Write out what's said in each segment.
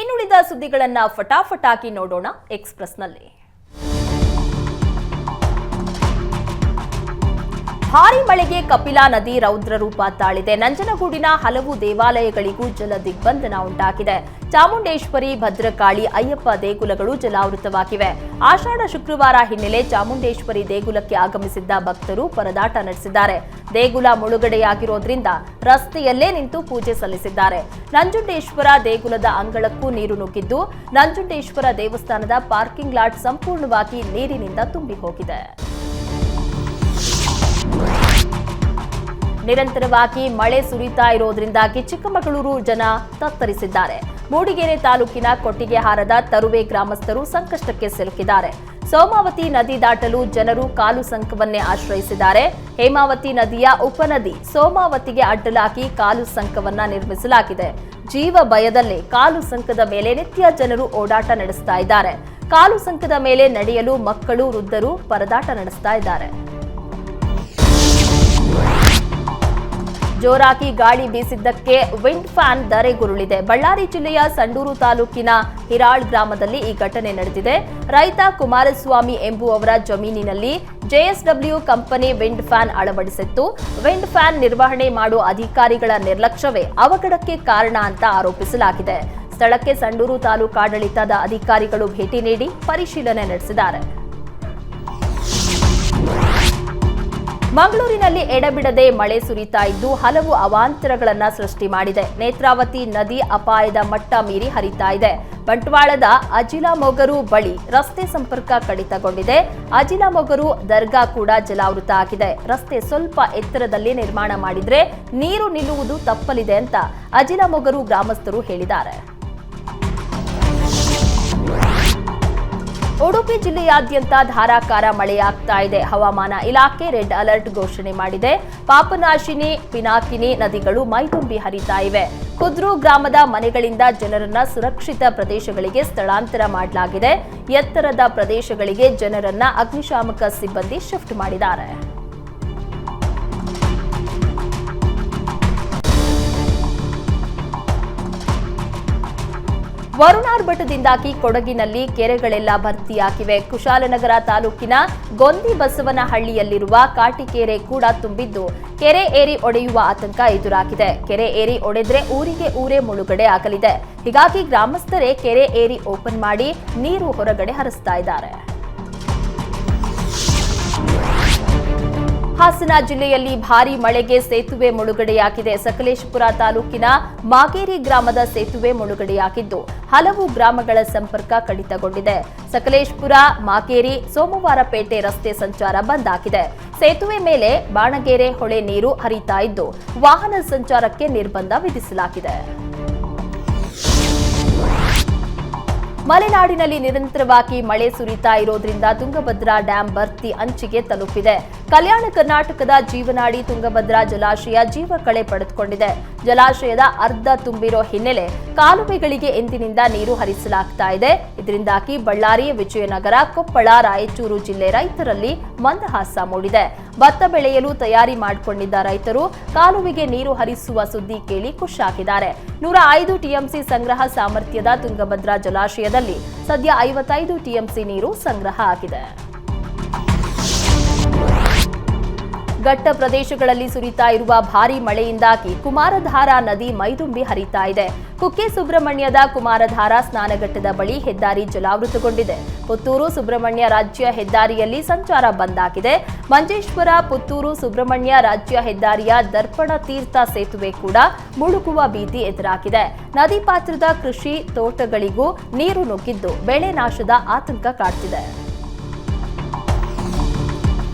ಇನ್ನುಳಿದ ಸುದ್ದಿಗಳನ್ನ ಫಟಾಫಟಾಗಿ ನೋಡೋಣ ಎಕ್ಸ್‌ಪ್ರೆಸ್‌ನಲ್ಲಿ. ಭಾರೀ ಮಳೆಗೆ ಕಪಿಲಾ ನದಿ ರೌದ್ರ ರೂಪ ತಾಳಿದೆ. ನಂಜನಗೂಡಿನ ಹಲವು ದೇವಾಲಯಗಳಿಗೂ ಜಲ ದಿಗ್ಬಂಧನ ಉಂಟಾಗಿದೆ. ಚಾಮುಂಡೇಶ್ವರಿ, ಭದ್ರಕಾಳಿ, ಅಯ್ಯಪ್ಪ ದೇಗುಲಗಳು ಜಲಾವೃತವಾಗಿವೆ. ಆಷಾಢ ಶುಕ್ರವಾರ ಹಿನ್ನೆಲೆ ಚಾಮುಂಡೇಶ್ವರಿ ದೇಗುಲಕ್ಕೆ ಆಗಮಿಸಿದ್ದ ಭಕ್ತರು ಪರದಾಟ ನಡೆಸಿದ್ದಾರೆ. ದೇಗುಲ ಮುಳುಗಡೆಯಾಗಿರೋದ್ರಿಂದ ರಸ್ತೆಯಲ್ಲೇ ನಿಂತು ಪೂಜೆ ಸಲ್ಲಿಸಿದ್ದಾರೆ. ನಂಜುಂಡೇಶ್ವರ ದೇಗುಲದ ಅಂಗಳಕ್ಕೂ ನೀರು ನುಗ್ಗಿದ್ದು, ನಂಜುಂಡೇಶ್ವರ ದೇವಸ್ಥಾನದ ಪಾರ್ಕಿಂಗ್ ಲಾಟ್ ಸಂಪೂರ್ಣವಾಗಿ ನೀರಿನಿಂದ ತುಂಬಿ ಹೋಗಿದೆ. ನಿರಂತರವಾಗಿ ಮಳೆ ಸುರಿತಾ ಇರೋದ್ರಿಂದಾಗಿ ಚಿಕ್ಕಮಗಳೂರು ಜನ ತತ್ತರಿಸಿದ್ದಾರೆ. ಮೂಡಿಗೆರೆ ತಾಲೂಕಿನ ಕೊಟ್ಟಿಗೆಹಾರದ ತರುವೆ ಗ್ರಾಮಸ್ಥರು ಸಂಕಷ್ಟಕ್ಕೆ ಸಿಲುಕಿದ್ದಾರೆ. ಸೋಮಾವತಿ ನದಿ ದಾಟಲು ಜನರು ಕಾಲು ಸಂಕವನ್ನೇ ಆಶ್ರಯಿಸಿದ್ದಾರೆ. ಹೇಮಾವತಿ ನದಿಯ ಉಪನದಿ ಸೋಮಾವತಿಗೆ ಅಡ್ಡಲಾಗಿ ಕಾಲು ಸಂಕವನ್ನ ನಿರ್ಮಿಸಲಾಗಿದೆ. ಜೀವ ಭಯದಲ್ಲೇ ಕಾಲು ಸಂಕದ ಮೇಲೆ ನಿತ್ಯ ಜನರು ಓಡಾಟ ನಡೆಸ್ತಾ ಇದ್ದಾರೆ. ಕಾಲು ಸಂಕದ ಮೇಲೆ ನಡೆಯಲು ಮಕ್ಕಳು, ವೃದ್ಧರು ಪರದಾಟ ನಡೆಸ್ತಾ ಇದ್ದಾರೆ. ಜೋರಾಗಿ ಗಾಳಿ ಬೀಸಿದ್ದಕ್ಕೆ ವಿಂಡ್ ಫ್ಯಾನ್ ಧರೆಗುರುಳಿದೆ. ಬಳ್ಳಾರಿ ಜಿಲ್ಲೆಯ ಸಂಡೂರು ತಾಲೂಕಿನ ಹಿರಾಳ್ ಗ್ರಾಮದಲ್ಲಿ ಈ ಘಟನೆ ನಡೆದಿದೆ. ರೈತ ಕುಮಾರಸ್ವಾಮಿ ಎಂಬುವವರ ಜಮೀನಿನಲ್ಲಿ ಜೆಎಸ್ಡಬ್ಲ್ಯೂ ಕಂಪನಿ ವಿಂಡ್ ಫ್ಯಾನ್ ಅಳವಡಿಸಿತ್ತು. ವಿಂಡ್ ಫ್ಯಾನ್ ನಿರ್ವಹಣೆ ಮಾಡುವ ಅಧಿಕಾರಿಗಳ ನಿರ್ಲಕ್ಷ್ಯವೇ ಅವಘಡಕ್ಕೆ ಕಾರಣ ಅಂತ ಆರೋಪಿಸಲಾಗಿದೆ. ಸ್ಥಳಕ್ಕೆ ಸಂಡೂರು ತಾಲೂಕಾಡಳಿತದ ಅಧಿಕಾರಿಗಳು ಭೇಟಿ ನೀಡಿ ಪರಿಶೀಲನೆ ನಡೆಸಿದ್ದಾರೆ. ಮಂಗಳೂರಿನಲ್ಲಿ ಎಡಬಿಡದೆ ಮಳೆ ಸುರಿತಾ ಇದ್ದು ಹಲವು ಅವಾಂತರಗಳನ್ನು ಸೃಷ್ಟಿ ಮಾಡಿದೆ. ನೇತ್ರಾವತಿ ನದಿ ಅಪಾಯದ ಮಟ್ಟ ಮೀರಿ ಹರಿತಾ ಇದೆ. ಬಂಟ್ವಾಳದ ಅಜಿಲಮೊಗರು ಬಳಿ ರಸ್ತೆ ಸಂಪರ್ಕ ಕಡಿತಗೊಂಡಿದೆ. ಅಜಿಲಮೊಗರು ದರ್ಗಾ ಕೂಡ ಜಲಾವೃತ ಆಗಿದೆ. ರಸ್ತೆ ಸ್ವಲ್ಪ ಎತ್ತರದಲ್ಲಿ ನಿರ್ಮಾಣ ಮಾಡಿದ್ರೆ ನೀರು ನಿಲ್ಲುವುದು ತಪ್ಪಲಿದೆ ಅಂತ ಅಜಿಲಮೊಗರು ಗ್ರಾಮಸ್ಥರು ಹೇಳಿದ್ದಾರೆ. ಉಡುಪಿ ಜಿಲ್ಲೆಯಾದ್ಯಂತ ಧಾರಾಕಾರ ಮಳೆಯಾಗ್ತಾ ಇದೆ. ಹವಾಮಾನ ಇಲಾಖೆ ರೆಡ್ ಅಲರ್ಟ್ ಘೋಷಣೆ ಮಾಡಿದೆ. ಪಾಪನಾಶಿನಿ, ಪಿನಾಕಿನಿ ನದಿಗಳು ಮೈದುಂಬಿ ಹರಿತಾ ಇವೆ. ಕುದ್ರು ಗ್ರಾಮದ ಮನೆಗಳಿಂದ ಜನರನ್ನ ಸುರಕ್ಷಿತ ಪ್ರದೇಶಗಳಿಗೆ ಸ್ಥಳಾಂತರ ಮಾಡಲಾಗಿದೆ. ಎತ್ತರದ ಪ್ರದೇಶಗಳಿಗೆ ಜನರನ್ನ ಅಗ್ನಿಶಾಮಕ ಸಿಬ್ಬಂದಿ ಶಿಫ್ಟ್ ಮಾಡಿದ್ದಾರೆ. ವರುಣಾರ್ಭಟದಿಂದಾಗಿ ಕೊಡಗಿನಲ್ಲಿ ಕೆರೆಗಳೆಲ್ಲ ಭರ್ತಿಯಾಗಿವೆ. ಕುಶಾಲನಗರ ತಾಲೂಕಿನ ಗೊಂದಿಬಸವನಹಳ್ಳಿಯಲ್ಲಿರುವ ಕಾಟಿಕೆರೆ ಕೂಡ ತುಂಬಿದ್ದು ಕೆರೆ ಏರಿ ಒಡೆಯುವ ಆತಂಕ ಎದುರಾಗಿದೆ. ಕೆರೆ ಏರಿ ಒಡೆದ್ರೆ ಊರಿಗೆ ಊರೇ ಮುಳುಗಡೆ ಆಗಲಿದೆ. ಹೀಗಾಗಿ ಗ್ರಾಮಸ್ಥರೇ ಕೆರೆ ಏರಿ ಓಪನ್ ಮಾಡಿ ನೀರು ಹೊರಗಡೆ ಹರಿಸ್ತಾ ಇದ್ದಾರೆ. ಹಾಸನ ಜಿಲ್ಲೆಯಲ್ಲಿ ಭಾರೀ ಮಳೆಗೆ ಸೇತುವೆ ಮುಳುಗಡೆಯಾಗಿದೆ. ಸಕಲೇಶಪುರ ತಾಲೂಕಿನ ಮಾಗೇರಿ ಗ್ರಾಮದ ಸೇತುವೆ ಮುಳುಗಡೆಯಾಗಿದ್ದು ಹಲವು ಗ್ರಾಮಗಳ ಸಂಪರ್ಕ ಕಡಿತಗೊಂಡಿದೆ. ಸಕಲೇಶಪುರ ಮಾಗೇರಿ ಸೋಮವಾರಪೇಟೆ ರಸ್ತೆ ಸಂಚಾರ ಬಂದ್ ಆಗಿದೆ. ಸೇತುವೆ ಮೇಲೆ ಬಾಣಗೆರೆ ಹೊಳೆ ನೀರು ಹರಿತಾ ಇದ್ದು ವಾಹನ ಸಂಚಾರಕ್ಕೆ ನಿರ್ಬಂಧ ವಿಧಿಸಲಾಗಿದೆ. ಮಲೆನಾಡಿನಲ್ಲಿ ನಿರಂತರವಾಗಿ ಮಳೆ ಸುರಿತಾ ಇರೋದ್ರಿಂದ ತುಂಗಭದ್ರಾ ಡ್ಯಾಂ ಭರ್ತಿ ಅಂಚಿಗೆ ತಲುಪಿದೆ. ಕಲ್ಯಾಣ ಕರ್ನಾಟಕದ ಜೀವನಾಡಿ ತುಂಗಭದ್ರಾ ಜಲಾಶಯ ಜೀವಕಳೆ ಪಡೆದುಕೊಂಡಿದೆ. ಜಲಾಶಯದ ಅರ್ಧ ತುಂಬಿರೋ ಹಿನ್ನೆಲೆ ಕಾಲುವೆಗಳಿಗೆ ಎಂದಿನಿಂದ ನೀರು ಹರಿಸಲಾಗ್ತಾ ಇದೆ. ಇದರಿಂದಾಗಿ ಬಳ್ಳಾರಿ, ವಿಜಯನಗರ, ಕೊಪ್ಪಳ, ರಾಯಚೂರು ಜಿಲ್ಲೆ ರೈತರಲ್ಲಿ ಮಂದಹಾಸ ಮೂಡಿದೆ. ಭತ್ತ ಬೆಳೆಯಲು ತಯಾರಿ ಮಾಡಿಕೊಂಡಿದ್ದ ರೈತರು ಕಾಲುವೆಗೆ ನೀರು ಹರಿಸುವ ಸುದ್ದಿ ಕೇಳಿ ಖುಷಿಯಾಗಿದ್ದಾರೆ. 105 ಟಿಎಂಸಿ ಸಂಗ್ರಹ ಸಾಮರ್ಥ್ಯದ ತುಂಗಭದ್ರಾ ಜಲಾಶಯದಲ್ಲಿ ಸದ್ಯ 55 ಟಿಎಂಸಿ ನೀರು ಸಂಗ್ರಹ ಆಗಿದೆ. ಘಟ್ಟ ಪ್ರದೇಶಗಳಲ್ಲಿ ಸುರಿತಾ ಇರುವ ಭಾರೀ ಮಳೆಯಿಂದಾಗಿ ಕುಮಾರಧಾರಾ ನದಿ ಮೈದುಂಬಿ ಹರಿತಾ ಇದೆ. ಕುಕ್ಕೆ ಸುಬ್ರಹ್ಮಣ್ಯದ ಕುಮಾರಧಾರಾ ಸ್ನಾನಘಟ್ಟದ ಬಳಿ ಹೆದ್ದಾರಿ ಜಲಾವೃತಗೊಂಡಿದೆ. ಪುತ್ತೂರು ಸುಬ್ರಹ್ಮಣ್ಯ ರಾಜ್ಯ ಹೆದ್ದಾರಿಯಲ್ಲಿ ಸಂಚಾರ ಬಂದ್ ಆಗಿದೆ. ಮಂಜೇಶ್ವರ ಪುತ್ತೂರು ಸುಬ್ರಹ್ಮಣ್ಯ ರಾಜ್ಯ ಹೆದ್ದಾರಿಯ ದರ್ಪಣ ತೀರ್ಥ ಸೇತುವೆ ಕೂಡ ಮುಳುಗುವ ಭೀತಿ ಎದುರಾಗಿದೆ. ನದಿ ಪಾತ್ರದ ಕೃಷಿ ತೋಟಗಳಿಗೂ ನೀರು ನುಗ್ಗಿದ್ದು ಬೆಳೆ ನಾಶದ ಆತಂಕ ಕಾಡ್ತಿದೆ.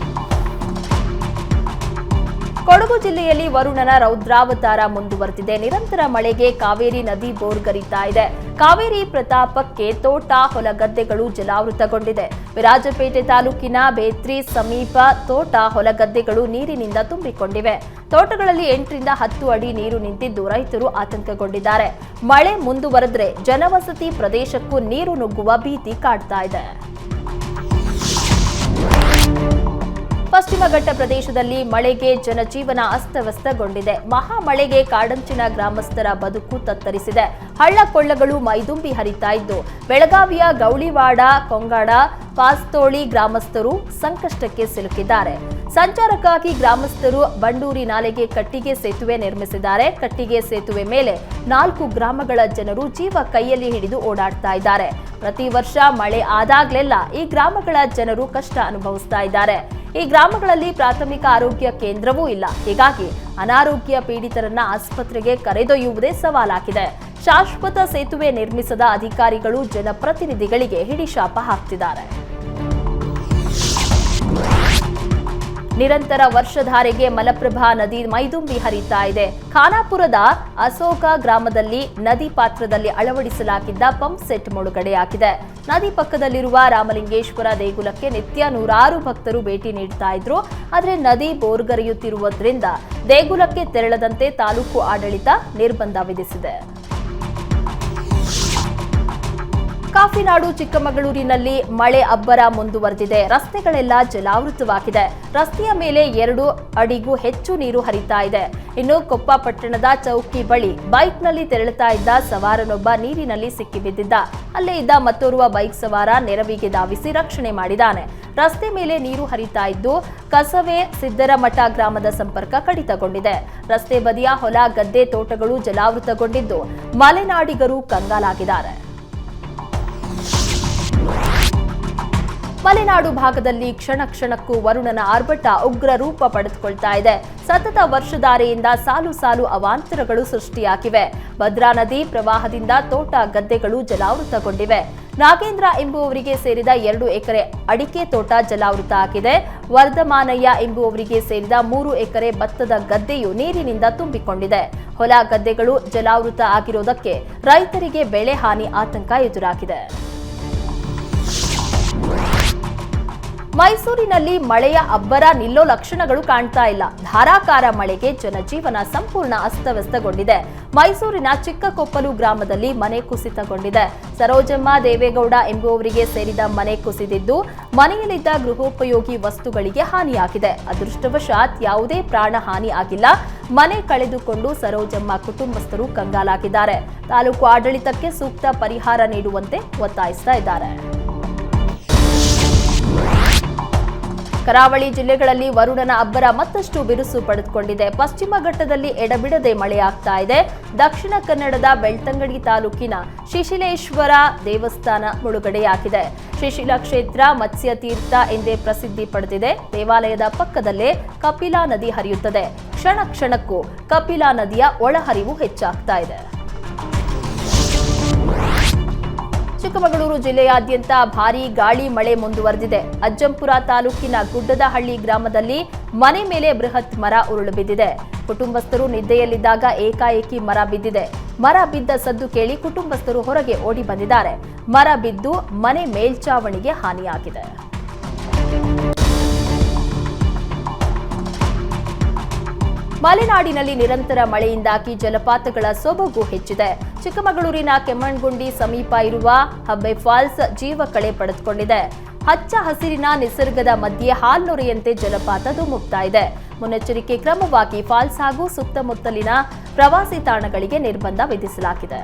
ಕೊಡಗು ಜಿಲ್ಲೆಯಲ್ಲಿ ವರುಣನ ರೌದ್ರಾವತಾರ ಮುಂದುವರೆದಿದೆ. ನಿರಂತರ ಮಳೆಗೆ ಕಾವೇರಿ ನದಿ ಬೋರ್ಗರಿತಾ ಇದೆ. ಕಾವೇರಿ ಪ್ರತಾಪಕ್ಕೆ ತೋಟ, ಹೊಲಗದ್ದೆಗಳು ಜಲಾವೃತಗೊಂಡಿದೆ. ವಿರಾಜಪೇಟೆ ತಾಲೂಕಿನ ಬೇತ್ರಿ ಸಮೀಪ ತೋಟ, ಹೊಲಗದ್ದೆಗಳು ನೀರಿನಿಂದ ತುಂಬಿಕೊಂಡಿವೆ. ತೋಟಗಳಲ್ಲಿ 8 ರಿಂದ 10 ಅಡಿ ನೀರು ನಿಂತಿದ್ದು ರೈತರು ಆತಂಕಗೊಂಡಿದ್ದಾರೆ. ಮಳೆ ಮುಂದುವರೆದ್ರೆ ಜನವಸತಿ ಪ್ರದೇಶಕ್ಕೂ ನೀರು ನುಗ್ಗುವ ಭೀತಿ ಕಾಡ್ತಾ ಇದೆ. ಪಶ್ಚಿಮ ಘಟ್ಟ ಪ್ರದೇಶದಲ್ಲಿ ಮಳೆಗೆ ಜನಜೀವನ ಅಸ್ತವ್ಯಸ್ತಗೊಂಡಿದೆ. ಮಹಾಮಳೆಗೆ ಕಾಡಂಚಿನ ಗ್ರಾಮಸ್ಥರ ಬದುಕು ತತ್ತರಿಸಿದೆ. ಹಳ್ಳ ಕೊಳ್ಳಗಳು ಮೈದುಂಬಿ ಹರಿತಾ ಇದ್ದು ಬೆಳಗಾವಿಯ ಗೌಳಿವಾಡ, ಕೊಂಗಾಡ, ಪಾಸ್ತೋಳಿ ಗ್ರಾಮಸ್ಥರು ಸಂಕಷ್ಟಕ್ಕೆ ಸಿಲುಕಿದ್ದಾರೆ. ಸಂಚಾರಕ್ಕಾಗಿ ಗ್ರಾಮಸ್ಥರು ಬಂಡೂರಿ ನಾಲೆಗೆ ಕಟ್ಟಿಗೆ ಸೇತುವೆ ನಿರ್ಮಿಸಿದ್ದಾರೆ. ಕಟ್ಟಿಗೆ ಸೇತುವೆ ಮೇಲೆ 4 ಗ್ರಾಮಗಳ ಜನರು ಜೀವ ಕೈಯಲ್ಲಿ ಹಿಡಿದು ಓಡಾಡ್ತಾ ಇದ್ದಾರೆ. ಪ್ರತಿ ವರ್ಷ ಮಳೆ ಆದಾಗ್ಲೆಲ್ಲ ಈ ಗ್ರಾಮಗಳ ಜನರು ಕಷ್ಟ ಅನುಭವಿಸ್ತಾ ಇದ್ದಾರೆ. ಈ ಗ್ರಾಮಗಳಲ್ಲಿ ಪ್ರಾಥಮಿಕ ಆರೋಗ್ಯ ಕೇಂದ್ರವೂ ಇಲ್ಲ. ಹೀಗಾಗಿ ಅನಾರೋಗ್ಯ ಪೀಡಿತರನ್ನ ಆಸ್ಪತ್ರೆಗೆ ಕರೆದೊಯ್ಯುವುದೇ ಸವಾಲಾಗಿದೆ. ಶಾಶ್ವತ ಸೇತುವೆ ನಿರ್ಮಿಸದ ಅಧಿಕಾರಿಗಳು ಜನಪ್ರತಿನಿಧಿಗಳಿಗೆ ಹಿಡಿಶಾಪ ಹಾಕ್ತಿದ್ದಾರೆ. ನಿರಂತರ ವರ್ಷಧಾರೆಗೆ ಮಲಪ್ರಭಾ ನದಿ ಮೈದುಂಬಿ ಹರಿತಾ ಇದೆ. ಖಾನಾಪುರದ ಅಸೋಕ ಗ್ರಾಮದಲ್ಲಿ ನದಿ ಪಾತ್ರದಲ್ಲಿ ಅಳವಡಿಸಲಾಗಿದ್ದ ಪಂಪ್ ಸೆಟ್ ಮುಳುಗಡೆಯಾಗಿದೆ. ನದಿ ಪಕ್ಕದಲ್ಲಿರುವ ರಾಮಲಿಂಗೇಶ್ವರ ದೇಗುಲಕ್ಕೆ ನಿತ್ಯ 100 ಭಕ್ತರು ಭೇಟಿ ನೀಡ್ತಾ ಇದ್ರು. ಆದರೆ ನದಿ ಬೋರ್ಗರೆಯುತ್ತಿರುವುದರಿಂದ ದೇಗುಲಕ್ಕೆ ತೆರಳದಂತೆ ತಾಲೂಕು ಆಡಳಿತ ನಿರ್ಬಂಧ ವಿಧಿಸಿದೆ. ಕಾಫಿನಾಡು ಚಿಕ್ಕಮಗಳೂರಿನಲ್ಲಿ ಮಳೆ ಅಬ್ಬರ ಮುಂದುವರೆದಿದೆ. ರಸ್ತೆಗಳೆಲ್ಲ ಜಲಾವೃತವಾಗಿದೆ. ರಸ್ತೆಯ ಮೇಲೆ 2 ಅಡಿಗೂ ಹೆಚ್ಚು ನೀರು ಹರಿತಾ ಇದೆ. ಇನ್ನು ಕೊಪ್ಪ ಪಟ್ಟಣದ ಚೌಕಿ ಬಳಿ ಬೈಕ್ನಲ್ಲಿ ತೆರಳುತ್ತಾ ಇದ್ದ ಸವಾರನೊಬ್ಬ ನೀರಿನಲ್ಲಿ ಸಿಕ್ಕಿಬಿದ್ದಿದ್ದ. ಅಲ್ಲೇ ಇದ್ದ ಮತ್ತೋರ್ವ ಬೈಕ್ ಸವಾರ ನೆರವಿಗೆ ಧಾವಿಸಿ ರಕ್ಷಣೆ ಮಾಡಿದ್ದಾನೆ. ರಸ್ತೆ ಮೇಲೆ ನೀರು ಹರಿತಾ ಇದ್ದು ಕಸವೆ ಸಿದ್ದರಮಠ ಗ್ರಾಮದ ಸಂಪರ್ಕ ಕಡಿತಗೊಂಡಿದೆ. ರಸ್ತೆ ಬದಿಯ ಹೊಲ, ಗದ್ದೆ, ತೋಟಗಳು ಜಲಾವೃತಗೊಂಡಿದ್ದು ಮಲೆನಾಡಿಗರು ಕಂಗಾಲಾಗಿದ್ದಾರೆ. ಮಲೆನಾಡು ಭಾಗದಲ್ಲಿ ಕ್ಷಣ ಕ್ಷಣಕ್ಕೂ ವರುಣನ ಆರ್ಭಟ ಉಗ್ರ ರೂಪ ಪಡೆದುಕೊಳ್ತಾ ಇದೆ. ಸತತ ವರ್ಷಧಾರೆಯಿಂದ ಸಾಲು ಸಾಲು ಅವಾಂತರಗಳು ಸೃಷ್ಟಿಯಾಗಿವೆ. ಭದ್ರಾ ನದಿ ಪ್ರವಾಹದಿಂದ ತೋಟ, ಗದ್ದೆಗಳು ಜಲಾವೃತಗೊಂಡಿವೆ. ನಾಗೇಂದ್ರ ಎಂಬುವವರಿಗೆ ಸೇರಿದ 2 ಎಕರೆ ಅಡಿಕೆ ತೋಟ ಜಲಾವೃತ ಆಗಿದೆ. ವರ್ಧಮಾನಯ್ಯ ಎಂಬುವವರಿಗೆ ಸೇರಿದ 3 ಎಕರೆ ಭತ್ತದ ಗದ್ದೆಯು ನೀರಿನಿಂದ ತುಂಬಿಕೊಂಡಿದೆ. ಹೊಲ, ಗದ್ದೆಗಳು ಜಲಾವೃತ ಆಗಿರುವುದಕ್ಕೆ ರೈತರಿಗೆ ಬೆಳೆ ಹಾನಿ ಆತಂಕ ಎದುರಾಗಿದೆ. ಮೈಸೂರಿನಲ್ಲಿ ಮಳೆಯ ಅಬ್ಬರ ನಿಲ್ಲೋ ಲಕ್ಷಣಗಳು ಕಾಣ್ತಾ ಇಲ್ಲ. ಧಾರಾಕಾರ ಮಳೆಗೆ ಜನಜೀವನ ಸಂಪೂರ್ಣ ಅಸ್ತವ್ಯಸ್ತಗೊಂಡಿದೆ. ಮೈಸೂರಿನ ಚಿಕ್ಕಕೊಪ್ಪಲು ಗ್ರಾಮದಲ್ಲಿ ಮನೆ ಕುಸಿತಗೊಂಡಿದೆ. ಸರೋಜಮ್ಮ ದೇವೇಗೌಡ ಎಂಬುವವರಿಗೆ ಸೇರಿದ ಮನೆ ಕುಸಿದಿದ್ದು ಮನೆಯಲ್ಲಿದ್ದ ಗೃಹೋಪಯೋಗಿ ವಸ್ತುಗಳಿಗೆ ಹಾನಿಯಾಗಿದೆ. ಅದೃಷ್ಟವಶಾತ್ ಯಾವುದೇ ಪ್ರಾಣ ಹಾನಿ ಆಗಿಲ್ಲ. ಮನೆ ಕಳೆದುಕೊಂಡು ಸರೋಜಮ್ಮ ಕುಟುಂಬಸ್ಥರು ಕಂಗಾಲಾಗಿದ್ದಾರೆ. ತಾಲೂಕು ಆಡಳಿತಕ್ಕೆ ಸೂಕ್ತ ಪರಿಹಾರ ನೀಡುವಂತೆ ಒತ್ತಾಯಿಸ್ತಾ ಇದ್ದಾರೆ. ಕರಾವಳಿ ಜಿಲ್ಲೆಗಳಲ್ಲಿ ವರುಣನ ಅಬ್ಬರ ಮತ್ತಷ್ಟು ಬಿರುಸು ಪಡೆದುಕೊಂಡಿದೆ. ಪಶ್ಚಿಮ ಘಟ್ಟದಲ್ಲಿ ಎಡಬಿಡದೆ ಮಳೆಯಾಗ್ತಾ ಇದೆ. ದಕ್ಷಿಣ ಕನ್ನಡದ ಬೆಳ್ತಂಗಡಿ ತಾಲೂಕಿನ ಶಿಶಿಲೇಶ್ವರ ದೇವಸ್ಥಾನ ಮುಳುಗಡೆಯಾಗಿದೆ. ಶಿಶಿಲ ಕ್ಷೇತ್ರ ಮತ್ಸ್ಯ ತೀರ್ಥ ಎಂದೇ ಪ್ರಸಿದ್ಧಿ ಪಡೆದಿದೆ. ದೇವಾಲಯದ ಪಕ್ಕದಲ್ಲೇ ಕಪಿಲಾ ನದಿ ಹರಿಯುತ್ತದೆ. ಕ್ಷಣ ಕ್ಷಣಕ್ಕೂ ಕಪಿಲಾ ನದಿಯ ಒಳಹರಿವು ಹೆಚ್ಚಾಗ್ತಾ ಇದೆ. ಚಿಕ್ಕಮಗಳೂರು ಜಿಲ್ಲೆಯಾದ್ಯಂತ ಭಾರೀ ಗಾಳಿ ಮಳೆ ಮುಂದುವರೆದಿದೆ. ಅಜ್ಜಂಪುರ ತಾಲೂಕಿನ ಗುಡ್ಡದಹಳ್ಳಿ ಗ್ರಾಮದಲ್ಲಿ ಮನೆ ಮೇಲೆ ಬೃಹತ್ ಮರ ಉರುಳು ಬಿದ್ದಿದೆ. ಕುಟುಂಬಸ್ಥರು ನಿದ್ದೆಯಲ್ಲಿದ್ದಾಗ ಏಕಾಏಕಿ ಮರ ಬಿದ್ದಿದೆ. ಮರ ಬಿದ್ದ ಸದ್ದು ಕೇಳಿ ಕುಟುಂಬಸ್ಥರು ಹೊರಗೆ ಓಡಿ ಬಂದಿದ್ದಾರೆ. ಮರ ಬಿದ್ದು ಮನೆ ಮೇಲ್ಚಾವಣಿಗೆ ಹಾನಿಯಾಗಿದೆ. ಮಲೆನಾಡಿನಲ್ಲಿ ನಿರಂತರ ಮಳೆಯಿಂದಾಗಿ ಜಲಪಾತಗಳ ಸೊಬಗು ಹೆಚ್ಚಿದೆ. ಚಿಕ್ಕಮಗಳೂರಿನ ಕೆಮ್ಮಣ್ಗುಂಡಿ ಸಮೀಪ ಇರುವ ಹಬ್ಬೆ ಫಾಲ್ಸ್ ಜೀವ ಕಳೆ ಪಡೆದುಕೊಂಡಿದೆ. ಹಚ್ಚ ಹಸಿರಿನ ನಿಸರ್ಗದ ಮಧ್ಯೆ ಹಾಲ್ನೊರೆಯಂತೆ ಜಲಪಾತ ಧುಮುಕ್ತಾ ಇದೆ. ಮುನ್ನೆಚ್ಚರಿಕೆ ಕ್ರಮವಾಗಿ ಫಾಲ್ಸ್ ಹಾಗೂ ಸುತ್ತಮುತ್ತಲಿನ ಪ್ರವಾಸಿ ತಾಣಗಳಿಗೆ ನಿರ್ಬಂಧ ವಿಧಿಸಲಾಗಿದೆ.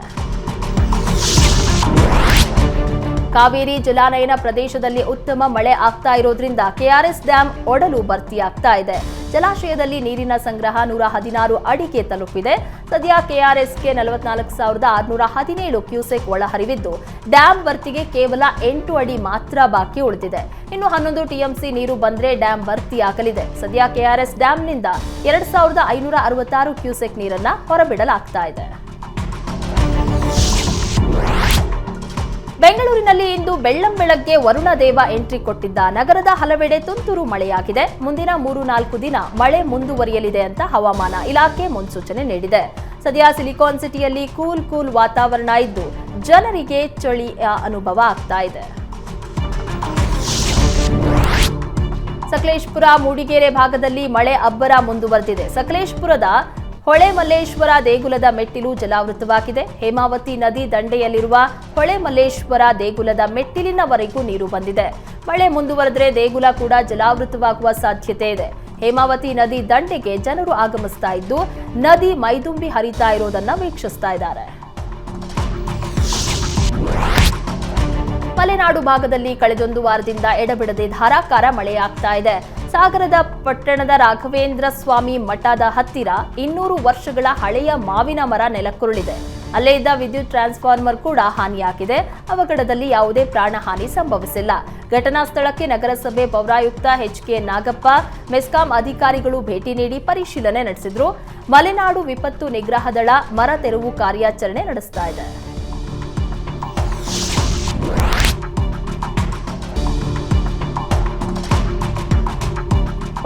ಕಾವೇರಿ ಜಲಾನಯನ ಪ್ರದೇಶದಲ್ಲಿ ಉತ್ತಮ ಮಳೆ ಆಗ್ತಾ ಇರೋದ್ರಿಂದ ಕೆಆರ್ಎಸ್ ಡ್ಯಾಂ ಒಡಲು ಭರ್ತಿಯಾಗ್ತಾ ಇದೆ. ಜಲಾಶಯದಲ್ಲಿ ನೀರಿನ ಸಂಗ್ರಹ 116 ಅಡಿಗೆ ತಲುಪಿದೆ. ಸದ್ಯ ಕೆಆರ್ಎಸ್ಗೆ 44,617 ಕ್ಯೂಸೆಕ್ ಒಳಹರಿವಿದ್ದು ಡ್ಯಾಂ ಭರ್ತಿಗೆ ಕೇವಲ 8 ಅಡಿ ಮಾತ್ರ ಬಾಕಿ ಉಳಿದಿದೆ. ಇನ್ನು 11 ಟಿಎಂಸಿ ನೀರು ಬಂದ್ರೆ ಡ್ಯಾಂ ಭರ್ತಿಯಾಗಲಿದೆ. ಸದ್ಯ ಕೆಆರ್ಎಸ್ ಡ್ಯಾಂನಿಂದ 2,566 ಕ್ಯೂಸೆಕ್ ನೀರನ್ನ ಹೊರಬಿಡಲಾಗ್ತಾ ಇದೆ. ಬೆಂಗಳೂರಿನಲ್ಲಿ ಇಂದು ಬೆಳ್ಳಂಬೆಳಗ್ಗೆ ವರುಣ ದೇವ ಎಂಟ್ರಿ ಕೊಟ್ಟಿದ್ದ. ನಗರದ ಹಲವೆಡೆ ತುಂತುರು ಮಳೆಯಾಗಿದೆ. ಮುಂದಿನ 3-4 ದಿನ ಮಳೆ ಮುಂದುವರಿಯಲಿದೆ ಅಂತ ಹವಾಮಾನ ಇಲಾಖೆ ಮುನ್ಸೂಚನೆ ನೀಡಿದೆ. ಸದ್ಯ ಸಿಲಿಕಾನ್ ಸಿಟಿಯಲ್ಲಿ ಕೂಲ್ ವಾತಾವರಣ ಇದ್ದು ಜನರಿಗೆ ಚಳಿಯ ಅನುಭವ ಆಗ್ತಾ ಇದೆ. ಸಕಲೇಶಪುರ ಮೂಡಿಗೆರೆ ಭಾಗದಲ್ಲಿ ಮಳೆ ಅಬ್ಬರ ಮುಂದುವರೆದಿದೆ. ಸಕಲೇಶಪುರದ ಹೊಳೆಮಲ್ಲೇಶ್ವರ ದೇಗುಲದ ಮೆಟ್ಟಿಲು ಜಲಾವೃತವಾಗಿದೆ. ಹೇಮಾವತಿ ನದಿ ದಂಡೆಯಲ್ಲಿರುವ ಹೊಳೆಮಲ್ಲೇಶ್ವರ ದೇಗುಲದ ಮೆಟ್ಟಿಲಿನವರೆಗೂ ನೀರು ಬಂದಿದೆ. ಮಳೆ ಮುಂದುವರೆದರೆ ದೇಗುಲ ಕೂಡ ಜಲಾವೃತವಾಗುವ ಸಾಧ್ಯತೆ ಇದೆ. ಹೇಮಾವತಿ ನದಿ ದಂಡೆಗೆ ಜನರು ಆಗಮಿಸ್ತಾ ಇದ್ದು ನದಿ ಮೈದುಂಬಿ ಹರಿತಾ ಇರೋದನ್ನ ವೀಕ್ಷಿಸ್ತಾ ಇದ್ದಾರೆ. ಮಲೆನಾಡು ಭಾಗದಲ್ಲಿ ಕಳೆದೊಂದು ವಾರದಿಂದ ಎಡಬಿಡದೆ ಧಾರಾಕಾರ ಮಳೆಯಾಗ್ತಾ ಇದೆ. ಸಾಗರದ ಪಟ್ಟಣದ ರಾಘವೇಂದ್ರ ಸ್ವಾಮಿ ಮಠದ ಹತ್ತಿರ 200 ವರ್ಷಗಳ ಹಳೆಯ ಮಾವಿನ ಮರ ನೆಲಕ್ಕುರುಳಿದೆ. ಅಲ್ಲೇ ಇದ್ದ ವಿದ್ಯುತ್ ಟ್ರಾನ್ಸ್ಫಾರ್ಮರ್ ಕೂಡ ಹಾನಿಯಾಗಿದೆ. ಅವಘಡದಲ್ಲಿ ಯಾವುದೇ ಪ್ರಾಣಹಾನಿ ಸಂಭವಿಸಿಲ್ಲ. ಘಟನಾ ಸ್ಥಳಕ್ಕೆ ನಗರಸಭೆ ಪೌರಾಯುಕ್ತ HK ನಾಗಪ್ಪ, ಮೆಸ್ಕಾಂ ಅಧಿಕಾರಿಗಳು ಭೇಟಿ ನೀಡಿ ಪರಿಶೀಲನೆ ನಡೆಸಿದ್ರು. ಮಲೆನಾಡು ವಿಪತ್ತು ನಿಗ್ರಹ ದಳ ಮರ ತೆರವು ಕಾರ್ಯಾಚರಣೆ ನಡೆಸ್ತಾ ಇದೆ.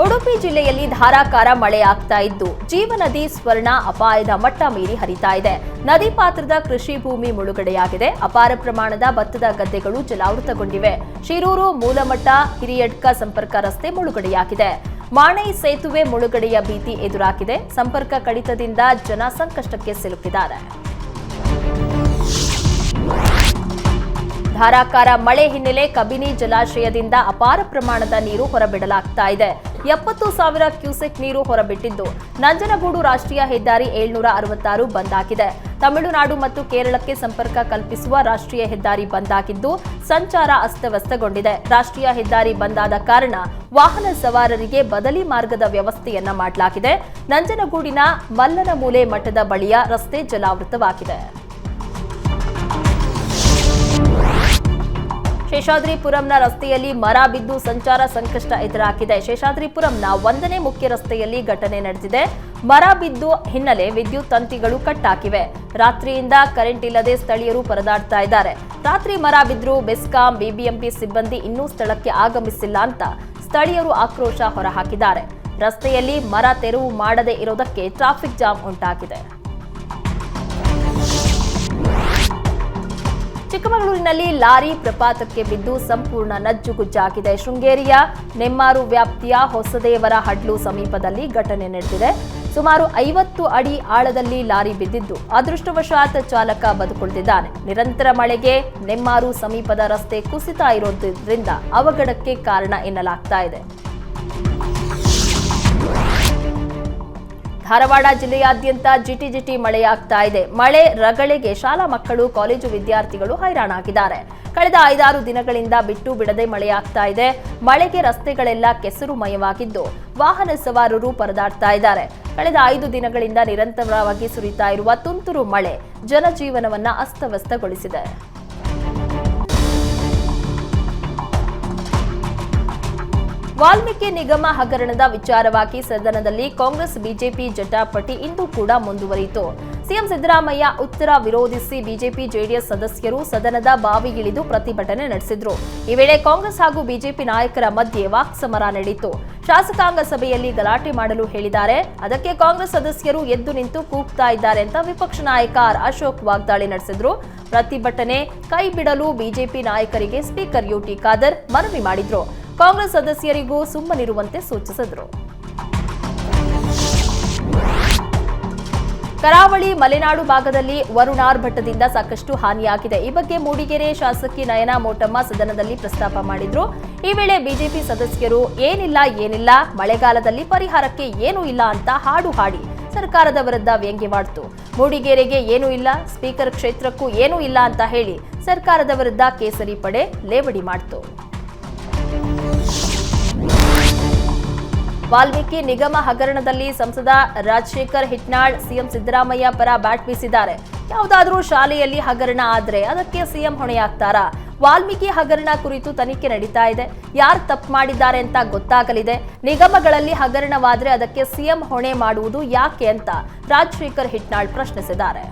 ಉಡುಪಿ ಜಿಲ್ಲೆಯಲ್ಲಿ ಧಾರಾಕಾರ ಮಳೆ ಆಗ್ತಾ ಇದ್ದು ಜೀವನದಿ ಸ್ವರ್ಣ ಅಪಾಯದ ಮಟ್ಟ ಮೀರಿ ಹರಿತಾ ಇದೆ. ನದಿ ಪಾತ್ರದ ಕೃಷಿ ಭೂಮಿ ಮುಳುಗಡೆಯಾಗಿದೆ. ಅಪಾರ ಪ್ರಮಾಣದ ಭತ್ತದ ಗದ್ದೆಗಳು ಜಲಾವೃತಗೊಂಡಿವೆ. ಶಿರೂರು ಮೂಲಮಠ ಹಿರಿಯಡ್ಕ ಸಂಪರ್ಕ ರಸ್ತೆ ಮುಳುಗಡೆಯಾಗಿದೆ. ಮಾಣೈ ಸೇತುವೆ ಮುಳುಗಡೆಯ ಭೀತಿ ಎದುರಾಗಿದೆ. ಸಂಪರ್ಕ ಕಡಿತದಿಂದ ಜನ ಸಂಕಷ್ಟಕ್ಕೆ ಸಿಲುಕಿದ್ದಾರೆ. ಧಾರಾಕಾರ ಮಳೆ ಹಿನ್ನೆಲೆ ಕಬಿನಿ ಜಲಾಶಯದಿಂದ ಅಪಾರ ಪ್ರಮಾಣದ ನೀರು ಹೊರಬಿಡಲಾಗ್ತಾ ಇದೆ. 70,000 ಕ್ಯೂಸೆಕ್ ನೀರು ಹೊರಬಿಟ್ಟಿದ್ದು ನಂಜನಗೂಡು ರಾಷ್ಟ್ರೀಯ ಹೆದ್ದಾರಿ 766 ಬಂದ್ ಆಗಿದೆ. ತಮಿಳುನಾಡು ಮತ್ತು ಕೇರಳಕ್ಕೆ ಸಂಪರ್ಕ ಕಲ್ಪಿಸುವ ರಾಷ್ಟ್ರೀಯ ಹೆದ್ದಾರಿ ಬಂದ್ ಆಗಿದ್ದು ಸಂಚಾರ ಅಸ್ತವ್ಯಸ್ತಗೊಂಡಿದೆ. ರಾಷ್ಟ್ರೀಯ ಹೆದ್ದಾರಿ ಬಂದಾದ ಕಾರಣ ವಾಹನ ಸವಾರರಿಗೆ ಬದಲಿ ಮಾರ್ಗದ ವ್ಯವಸ್ಥೆಯನ್ನ ಮಾಡಲಾಗಿದೆ. ನಂಜನಗೂಡಿನ ಮಲ್ಲನಮೂಲೆ ಮಠದ ಬಳಿಯ ರಸ್ತೆ ಜಲಾವೃತವಾಗಿದೆ. ಶೇಷಾದ್ರಿಪುರಂನ ರಸ್ತೆಯಲ್ಲಿ ಮರ ಬಿದ್ದು ಸಂಚಾರ ಸಂಕಷ್ಟ ಎದುರಾಗಿದೆ. ಶೇಷಾದ್ರಿಪುರಂನ 1ನೇ ಮುಖ್ಯ ರಸ್ತೆಯಲ್ಲಿ ಘಟನೆ ನಡೆದಿದೆ. ಮರ ಬಿದ್ದು ಹಿನ್ನೆಲೆ ವಿದ್ಯುತ್ ತಂತಿಗಳು ಕಟ್ಟಾಕಿವೆ. ರಾತ್ರಿಯಿಂದ ಕರೆಂಟ್ ಇಲ್ಲದೆ ಸ್ಥಳೀಯರು ಪರದಾಡ್ತಾ ಇದ್ದಾರೆ. ರಾತ್ರಿ ಮರ ಬಿದ್ದರೂ ಬೆಸ್ಕಾಂ ಬಿಬಿಎಂಪಿ ಸಿಬ್ಬಂದಿ ಇನ್ನೂ ಸ್ಥಳಕ್ಕೆ ಆಗಮಿಸಿಲ್ಲ ಅಂತ ಸ್ಥಳೀಯರು ಆಕ್ರೋಶ ಹೊರಹಾಕಿದ್ದಾರೆ. ರಸ್ತೆಯಲ್ಲಿ ಮರ ತೆರವು ಮಾಡದೇ ಇರೋದಕ್ಕೆ ಟ್ರಾಫಿಕ್ ಜಾಮ್ ಉಂಟಾಗಿದೆ. ಚಿಕ್ಕಮಗಳೂರಿನಲ್ಲಿ ಲಾರಿ ಪ್ರಪಾತಕ್ಕೆ ಬಿದ್ದು ಸಂಪೂರ್ಣ ನಜ್ಜುಗುಜ್ಜಾಗಿದೆ. ಶೃಂಗೇರಿಯ ನೆಮ್ಮಾರು ವ್ಯಾಪ್ತಿಯ ಹೊಸದೇವರ ಹಡ್ಲು ಸಮೀಪದಲ್ಲಿ ಘಟನೆ ನಡೆದಿದೆ. ಸುಮಾರು 50 ಅಡಿ ಆಳದಲ್ಲಿ ಲಾರಿ ಬಿದ್ದಿದ್ದು ಅದೃಷ್ಟವಶಾತ್ ಚಾಲಕ ಬದುಕುಳಿದಿದ್ದಾನೆ. ನಿರಂತರ ಮಳೆಗೆ ನೆಮ್ಮಾರು ಸಮೀಪದ ರಸ್ತೆ ಕುಸಿತ ಇರೋದ್ರಿಂದ ಅವಘಡಕ್ಕೆ ಕಾರಣ ಎನ್ನಲಾಗ್ತಾ ಇದೆ. ಧಾರವಾಡ ಜಿಲ್ಲೆಯಾದ್ಯಂತ ಜಿಟಿ ಮಳೆಯಾಗ್ತಾ ಇದೆ. ಮಳೆ ರಗಳೆಗೆ ಶಾಲಾ ಮಕ್ಕಳು, ಕಾಲೇಜು ವಿದ್ಯಾರ್ಥಿಗಳು ಹೈರಾಣಾಗಿದ್ದಾರೆ. ಕಳೆದ 5-6 ದಿನಗಳಿಂದ ಬಿಟ್ಟು ಬಿಡದೆ ಮಳೆಯಾಗ್ತಾ ಇದೆ. ಮಳೆಗೆ ರಸ್ತೆಗಳೆಲ್ಲ ಕೆಸರುಮಯವಾಗಿದ್ದು ವಾಹನ ಸವಾರರು ಪರದಾಡ್ತಾ ಇದ್ದಾರೆ. ಕಳೆದ 5 ದಿನಗಳಿಂದ ನಿರಂತರವಾಗಿ ಸುರಿತಾ ಇರುವ ತುಂತುರು ಮಳೆ ಜನಜೀವನವನ್ನ ಅಸ್ತವ್ಯಸ್ತಗೊಳಿಸಿದೆ. ವಾಲ್ಮೀಕಿ ನಿಗಮ ಹಗರಣದ ವಿಚಾರವಾಗಿ ಸದನದಲ್ಲಿ ಕಾಂಗ್ರೆಸ್ ಬಿಜೆಪಿ ಜಟಾಪಟಿ ಇಂದು ಕೂಡ ಮುಂದುವರಿಯಿತು. ಸಿಎಂ ಸಿದ್ದರಾಮಯ್ಯ ಉತ್ತರ ವಿರೋಧಿಸಿ ಬಿಜೆಪಿ ಜೆಡಿಎಸ್ ಸದಸ್ಯರು ಸದನದ ಬಾವಿಗಿಳಿದು ಪ್ರತಿಭಟನೆ ನಡೆಸಿದ್ರು. ಈ ವೇಳೆ ಕಾಂಗ್ರೆಸ್ ಹಾಗೂ ಬಿಜೆಪಿ ನಾಯಕರ ಮಧ್ಯೆ ವಾಕ್ಸಮರ ನಡೆಯಿತು. ಶಾಸಕಾಂಗ ಸಭೆಯಲ್ಲಿ ಗಲಾಟೆ ಮಾಡಲು ಹೇಳಿದ್ದಾರೆ. ಅದಕ್ಕೆ ಕಾಂಗ್ರೆಸ್ ಸದಸ್ಯರು ಎದ್ದು ನಿಂತು ಕೂಗ್ತಾ ಇದ್ದಾರೆ ಅಂತ ವಿಪಕ್ಷ ನಾಯಕ ಅಶೋಕ್ ವಾಗ್ದಾಳಿ ನಡೆಸಿದ್ರು. ಪ್ರತಿಭಟನೆ ಕೈ ಬಿಡಲು ಬಿಜೆಪಿ ನಾಯಕರಿಗೆ ಸ್ಪೀಕರ್ ಯುಟಿ ಖಾದರ್ ಮನವಿ ಮಾಡಿದ್ರು. ಕಾಂಗ್ರೆಸ್ ಸದಸ್ಯರಿಗೂ ಸುಮ್ಮನಿರುವಂತೆ ಸೂಚಿಸಿದರು. ಕರಾವಳಿ ಮಲೆನಾಡು ಭಾಗದಲ್ಲಿ ವರುಣಾರ್ಭಟದಿಂದ ಸಾಕಷ್ಟು ಹಾನಿಯಾಗಿದೆ. ಈ ಬಗ್ಗೆ ಮೂಡಿಗೆರೆ ಶಾಸಕಿ ನಯನಾ ಮೋಟಮ್ಮ ಸದನದಲ್ಲಿ ಪ್ರಸ್ತಾಪ ಮಾಡಿದ್ರು. ಈ ವೇಳೆ ಬಿಜೆಪಿ ಸದಸ್ಯರು ಏನಿಲ್ಲ ಮಳೆಗಾಲದಲ್ಲಿ ಪರಿಹಾರಕ್ಕೆ ಏನೂ ಇಲ್ಲ ಅಂತ ಹಾಡು ಹಾಡಿ ಸರ್ಕಾರದ ವಿರುದ್ಧ ವ್ಯಂಗ್ಯವಾಡಿತು. ಮೂಡಿಗೆರೆಗೆ ಏನೂ ಇಲ್ಲ, ಸ್ಪೀಕರ್ ಕ್ಷೇತ್ರಕ್ಕೂ ಏನೂ ಇಲ್ಲ ಅಂತ ಹೇಳಿ ಸರ್ಕಾರದ ವಿರುದ್ಧ ಕೇಸರಿ ಪಡೆ ಲೇವಡಿ ಮಾಡಿತು. ವಾಲ್ಮೀಕಿ ನಿಗಮ ಹಗರಣದಲ್ಲಿ ಸಂಸದ ರಾಜಶೇಖರ್ ಹಿಟ್ನಾಳ್ ಸಿಎಂ ಸಿದ್ದರಾಮಯ್ಯ ಪರ ಬ್ಯಾಟ್ ಬೀಸಿದ್ದಾರೆ. ಯಾವುದಾದ್ರೂ ಶಾಲೆಯಲ್ಲಿ ಹಗರಣ ಆದ್ರೆ ಅದಕ್ಕೆ ಸಿಎಂ ಹೊಣೆಯಾಗ್ತಾರಾ? ವಾಲ್ಮೀಕಿ ಹಗರಣ ಕುರಿತು ತನಿಖೆ ನಡೀತಾ ಇದೆ. ಯಾರು ತಪ್ಪು ಮಾಡಿದ್ದಾರೆ ಅಂತ ಗೊತ್ತಾಗಲಿದೆ. ನಿಗಮಗಳಲ್ಲಿ ಹಗರಣವಾದ್ರೆ ಅದಕ್ಕೆ ಸಿಎಂ ಹೊಣೆ ಮಾಡುವುದು ಯಾಕೆ ಅಂತ ರಾಜಶೇಖರ್ ಹಿಟ್ನಾಳ್ ಪ್ರಶ್ನಿಸಿದ್ದಾರೆ.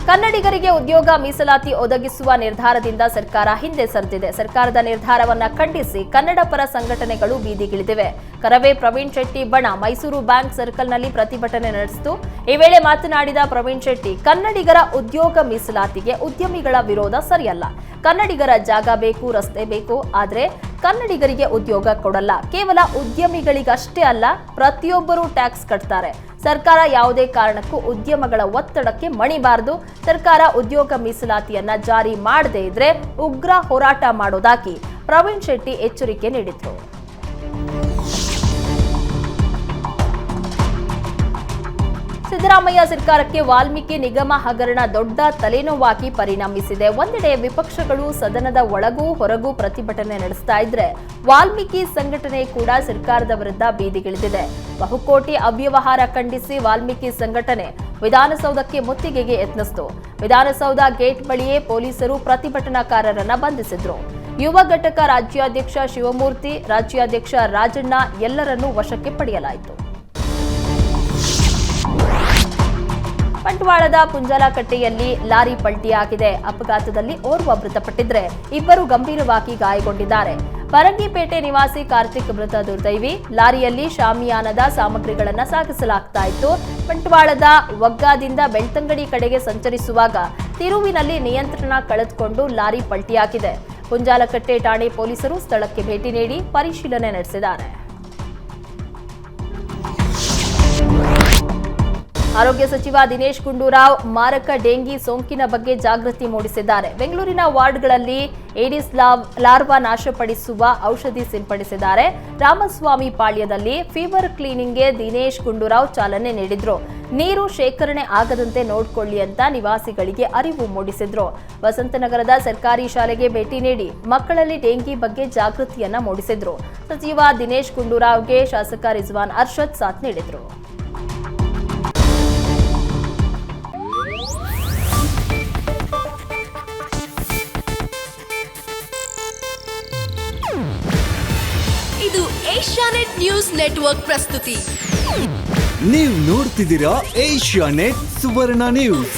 ಕನ್ನಡಿಗರಿಗೆ ಉದ್ಯೋಗ ಮೀಸಲಾತಿ ಒದಗಿಸುವ ನಿರ್ಧಾರದಿಂದ ಸರ್ಕಾರ ಹಿಂದೆ ಸರಿದಿದೆ. ಸರ್ಕಾರದ ನಿರ್ಧಾರವನ್ನ ಖಂಡಿಸಿ ಕನ್ನಡ ಪರ ಸಂಘಟನೆಗಳು ಬೀದಿಗಿಳಿದಿವೆ. ಕರವೇ ಪ್ರವೀಣ್ ಶೆಟ್ಟಿ ಬಣ ಮೈಸೂರು ಬ್ಯಾಂಕ್ ಸರ್ಕಲ್ನಲ್ಲಿ ಪ್ರತಿಭಟನೆ ನಡೆಸಿತು. ಈ ವೇಳೆ ಮಾತನಾಡಿದ ಪ್ರವೀಣ್ ಶೆಟ್ಟಿ, ಕನ್ನಡಿಗರ ಉದ್ಯೋಗ ಮೀಸಲಾತಿಗೆ ಉದ್ಯಮಿಗಳ ವಿರೋಧ ಸರಿಯಲ್ಲ. ಕನ್ನಡಿಗರ ಜಾಗ ಬೇಕು, ರಸ್ತೆ ಬೇಕು, ಆದ್ರೆ ಕನ್ನಡಿಗರಿಗೆ ಉದ್ಯೋಗ ಕೊಡಲ್ಲ. ಕೇವಲ ಉದ್ಯಮಿಗಳಿಗಷ್ಟೇ ಅಲ್ಲ, ಪ್ರತಿಯೊಬ್ಬರೂ ಟ್ಯಾಕ್ಸ್ ಕಟ್ತಾರೆ. ಸರ್ಕಾರ ಯಾವುದೇ ಕಾರಣಕ್ಕೂ ಉದ್ಯಮಗಳ ಒತ್ತಡಕ್ಕೆ ಮಣಿಬಾರದು. ಸರ್ಕಾರ ಉದ್ಯೋಗ ಮೀಸಲಾತಿಯನ್ನ ಜಾರಿ ಮಾಡದೇ ಇದ್ರೆ ಉಗ್ರ ಹೋರಾಟ ಮಾಡೋದಾಗಿ ಪ್ರವೀಣ್ ಶೆಟ್ಟಿ ಎಚ್ಚರಿಕೆ ನೀಡಿದ್ರು. ಸಿದ್ದರಾಮಯ್ಯ ಸರ್ಕಾರಕ್ಕೆ ವಾಲ್ಮೀಕಿ ನಿಗಮ ಹಗರಣ ದೊಡ್ಡ ತಲೆನೋವಾಗಿ ಪರಿಣಮಿಸಿದೆ. ಒಂದೆಡೆ ವಿಪಕ್ಷಗಳು ಸದನದ ಒಳಗೂ ಹೊರಗೂ ಪ್ರತಿಭಟನೆ ನಡೆಸ್ತಾ ಇದ್ರೆ, ವಾಲ್ಮೀಕಿ ಸಂಘಟನೆ ಕೂಡ ಸರ್ಕಾರದ ವಿರುದ್ಧ ಬೀದಿಗಿಳಿದಿದೆ. ಬಹುಕೋಟಿ ಅವ್ಯವಹಾರ ಖಂಡಿಸಿ ವಾಲ್ಮೀಕಿ ಸಂಘಟನೆ ವಿಧಾನಸೌಧಕ್ಕೆ ಮುತ್ತಿಗೆಗೆ ಯತ್ನಿಸಿತು. ವಿಧಾನಸೌಧ ಗೇಟ್ ಬಳಿಯೇ ಪೊಲೀಸರು ಪ್ರತಿಭಟನಾಕಾರರನ್ನ ಬಂಧಿಸಿದ್ರು. ಯುವ ಘಟಕ ರಾಜ್ಯಾಧ್ಯಕ್ಷ ಶಿವಮೂರ್ತಿ, ರಾಜ್ಯಾಧ್ಯಕ್ಷ ರಾಜಣ್ಣ ಎಲ್ಲರನ್ನೂ ವಶಕ್ಕೆ ಪಡೆಯಲಾಯಿತು. ಬಂಟ್ವಾಳದ ಪುಂಜಾಲಕಟ್ಟೆಯಲ್ಲಿ ಲಾರಿ ಪಲ್ಟಿಯಾಗಿದೆ. ಅಪಘಾತದಲ್ಲಿ ಓರ್ವ ಮೃತಪಟ್ಟಿದ್ರೆ ಇಬ್ಬರು ಗಂಭೀರವಾಗಿ ಗಾಯಗೊಂಡಿದ್ದಾರೆ. ಪರಂಗಿಪೇಟೆ ನಿವಾಸಿ ಕಾರ್ತಿಕ್ ಮೃತ ದುರ್ದೈವಿ. ಲಾರಿಯಲ್ಲಿ ಶಾಮಿಯಾನದ ಸಾಮಗ್ರಿಗಳನ್ನು ಸಾಗಿಸಲಾಗ್ತಾ ಇತ್ತು. ಬಂಟ್ವಾಳದ ವಗ್ಗಾದಿಂದ ಬೆಳ್ತಂಗಡಿ ಕಡೆಗೆ ಸಂಚರಿಸುವಾಗ ತಿರುವಿನಲ್ಲಿ ನಿಯಂತ್ರಣ ಕಳೆದುಕೊಂಡು ಲಾರಿ ಪಲ್ಟಿಯಾಗಿದೆ. ಪುಂಜಾಲಕಟ್ಟೆ ಠಾಣೆ ಪೊಲೀಸರು ಸ್ಥಳಕ್ಕೆ ಭೇಟಿ ನೀಡಿ ಪರಿಶೀಲನೆ ನಡೆಸಿದ್ದಾರೆ. ಆರೋಗ್ಯ ಸಚಿವ ದಿನೇಶ್ ಗುಂಡೂರಾವ್ ಮಾರಕ ಡೆಂಗಿ ಸೋಂಕಿನ ಬಗ್ಗೆ ಜಾಗೃತಿ ಮೂಡಿಸಿದ್ದಾರೆ. ಬೆಂಗಳೂರಿನ ವಾರ್ಡ್ಗಳಲ್ಲಿ ಏಡಿಸ್ ಲಾರ್ವಾ ನಾಶಪಡಿಸುವ ಔಷಧಿ ಸಿಂಪಡಿಸಿದ್ದಾರೆ. ರಾಮಸ್ವಾಮಿ ಪಾಳ್ಯದಲ್ಲಿ ಫೀವರ್ ಕ್ಲೀನಿಂಗ್ಗೆ ದಿನೇಶ್ ಗುಂಡೂರಾವ್ ಚಾಲನೆ ನೀಡಿದ್ರು. ನೀರು ಶೇಖರಣೆ ಆಗದಂತೆ ನೋಡಿಕೊಳ್ಳಿ ಅಂತ ನಿವಾಸಿಗಳಿಗೆ ಅರಿವು ಮೂಡಿಸಿದ್ರು. ವಸಂತನಗರದ ಸರ್ಕಾರಿ ಶಾಲೆಗೆ ಭೇಟಿ ನೀಡಿ ಮಕ್ಕಳಲ್ಲಿ ಡೆಂಗಿ ಬಗ್ಗೆ ಜಾಗೃತಿಯನ್ನ ಮೂಡಿಸಿದ್ರು. ಸಚಿವ ದಿನೇಶ್ ಗುಂಡೂರಾವ್ಗೆ ಶಾಸಕ ರಿಜ್ವಾನ್ ಅರ್ಷದ್ ಸಾಥ್ ನೀಡಿದ್ರು. ಇದು ಏಷ್ಯಾನೆಟ್ ನ್ಯೂಸ್ ನೆಟ್ವರ್ಕ್ ಪ್ರಸ್ತುತಿ. ನೀವು ನೋಡ್ತಿದ್ದೀರಾ ಏಷ್ಯಾನೆಟ್ ಸುವರ್ಣ ನ್ಯೂಸ್.